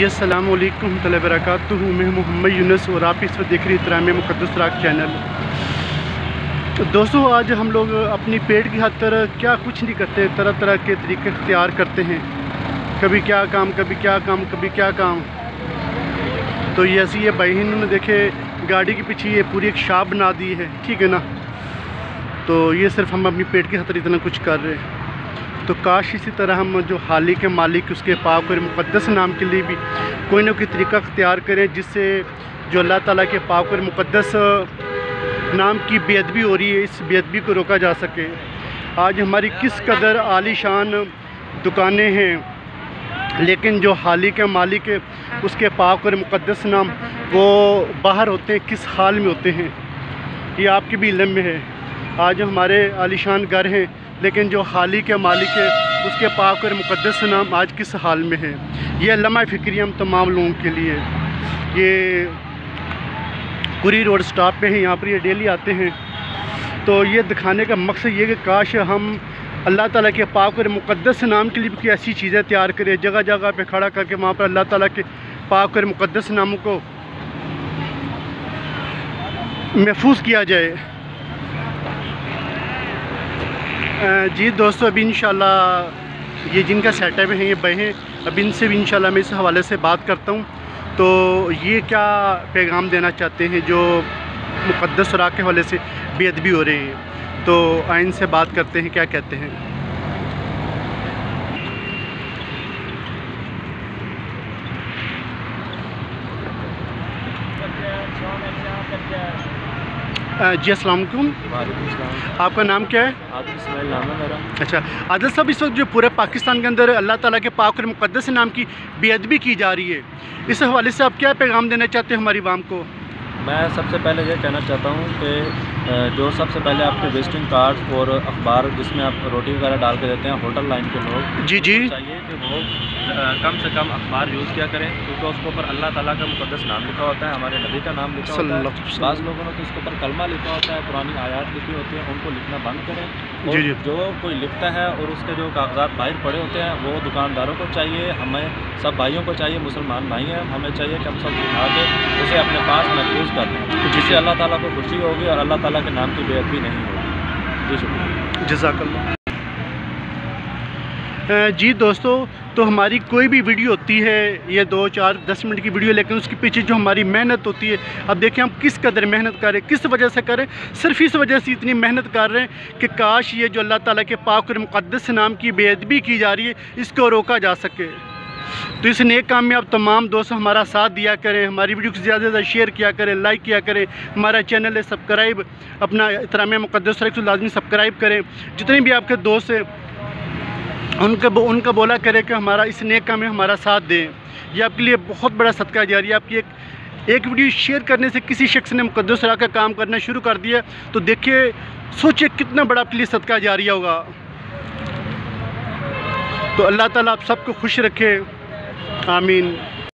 जी अस्सलाम वालेकुम रहमतुल्लाहि व बरकातुहू। मैं मोहम्मद यूनुस और आप इस वक्त देख रही तराम मुक़द्दस राग चैनल। तो दोस्तों, आज हम लोग अपनी पेट की खातिर क्या कुछ नहीं करते, तरह तरह के तरीके इख्तियार करते हैं। कभी क्या काम, कभी क्या काम, कभी क्या काम। तो ये ऐसी ये भाई इन्होंने देखे गाड़ी के पीछे ये पूरी एक शाप बना दी है, ठीक है ना। तो ये सिर्फ हम अपनी पेट की खातिर इतना कुछ कर रहे हैं। तो काश इसी तरह हम जो हाली के मालिक उसके पाक और मुक़द्दस नाम के लिए भी कोई ना कोई तरीका इख्तियार करें, जिससे जो अल्लाह ताला के पाक और मुक़द्दस नाम की बेअदबी हो रही है, इस बेअदबी को रोका जा सके। आज हमारी किस कदर आलीशान दुकानें हैं, लेकिन जो हाली के मालिक है उसके पाक और मुक़द्दस नाम वो बाहर होते हैं, किस हाल में होते हैं, ये आपके भी इल्म में है। आज हमारे आलीशान घर हैं, लेकिन जो हाली के मालिक है उसके पाक और मुक़द्दस नाम आज किस हाल में है। ये लम्हा फ़िक्री हम तमाम लोगों के लिए। ये कुरी रोड स्टॉप पे है, यहाँ पर ये डेली आते हैं। तो ये दिखाने का मकसद ये कि काश हम अल्लाह ताला के पाक और मुक़द्दस नाम के लिए भी कोई ऐसी चीज़ें तैयार करें, जगह जगह पे खड़ा करके वहाँ पर अल्लाह ताला के पाक और मुक़द्दस नामों को महफूज किया जाए। जी दोस्तों, अभी इंशाल्लाह ये जिनका सेटअप है ये बहें, अब इनसे भी इंशाल्लाह मैं इस हवाले से बात करता हूँ। तो ये क्या पैगाम देना चाहते हैं जो मुक़द्दस राग के हवाले से बेअदबी हो रही है। तो आइन से बात करते हैं, क्या कहते हैं। जी अस्सलाम वालेकुम। आपका नाम क्या है? आदिल इस्माइल नाम है मेरा। अच्छा आदिल साहब, इस वक्त जो पूरे पाकिस्तान के अंदर अल्लाह ताला के पाक और मुक़द्दस नाम की बेअदबी की जा रही है, इस हवाले से आप क्या पैगाम देना चाहते हैं हमारी आवाम को? मैं सबसे पहले ये कहना चाहता हूँ कि जो सबसे पहले आपके विजिटिंग कार्ड और अखबार जिसमें आप रोटी वगैरह डाल के देते हैं होटल लाइन के लोग, जी चाहिए कि वो कम से कम अखबार यूज़ किया करें, क्योंकि उसके ऊपर अल्लाह ताला का मुक़द्दस नाम लिखा होता है, हमारे नबी का नाम लिखा होता है। बाज़ लोगों ने तो उसके ऊपर कलमा लिखा होता है, पुरानी आयात लिखी होती है, उनको लिखना बंद करें। और जो कोई लिखता है और उसके जो कागजात बाहर पड़े होते हैं, वो दुकानदारों को चाहिए, हमें सब भाइयों को चाहिए, मुसलमान भाई हैं, हमें चाहिए कि हम सब उठा के उसे अपने पास महफूज कर लें, जिससे अल्लाह ताला को खुशी होगी और अल्लाह ताला के नाम की बेअदबी नहीं होगी। जी शुक्रिया, जज़ाकल्लाह। जी दोस्तों, तो हमारी कोई भी वीडियो होती है, ये 2, 4, 10 मिनट की वीडियो, लेकिन उसके पीछे जो हमारी मेहनत होती है, अब देखें हम किस कदर मेहनत कर रहे हैं, किस वजह से करें। सिर्फ इस वजह से इतनी मेहनत कर रहे हैं कि काश ये जो अल्लाह ताला के पाक और मुक़द्दस नाम की बेअदबी की जा रही है, इसको रोका जा सके। तो इस नेक काम में आप तमाम दोस्त हमारा साथ दिया करें, हमारी वीडियो को ज़्यादा से ज़्यादा शेयर किया करें, लाइक किया करें, हमारा चैनल है सब्सक्राइब, अपना इतराम मुक़द्दस राग को लाजमी सब्सक्राइब करें। जितने भी आपके दोस्त हैं उनका बोला करें कि हमारा इस नेक काम में हमारा साथ दें। ये आपके लिए बहुत बड़ा सदका जारी है। आपकी एक वीडियो शेयर करने से किसी शख्स ने मुक़द्दस राग का काम करना शुरू कर दिया, तो देखिए, सोचिए कितना बड़ा आपके लिए सदका जारी होगा। तो अल्लाह ताला आप सबको खुश रखे, आमीन।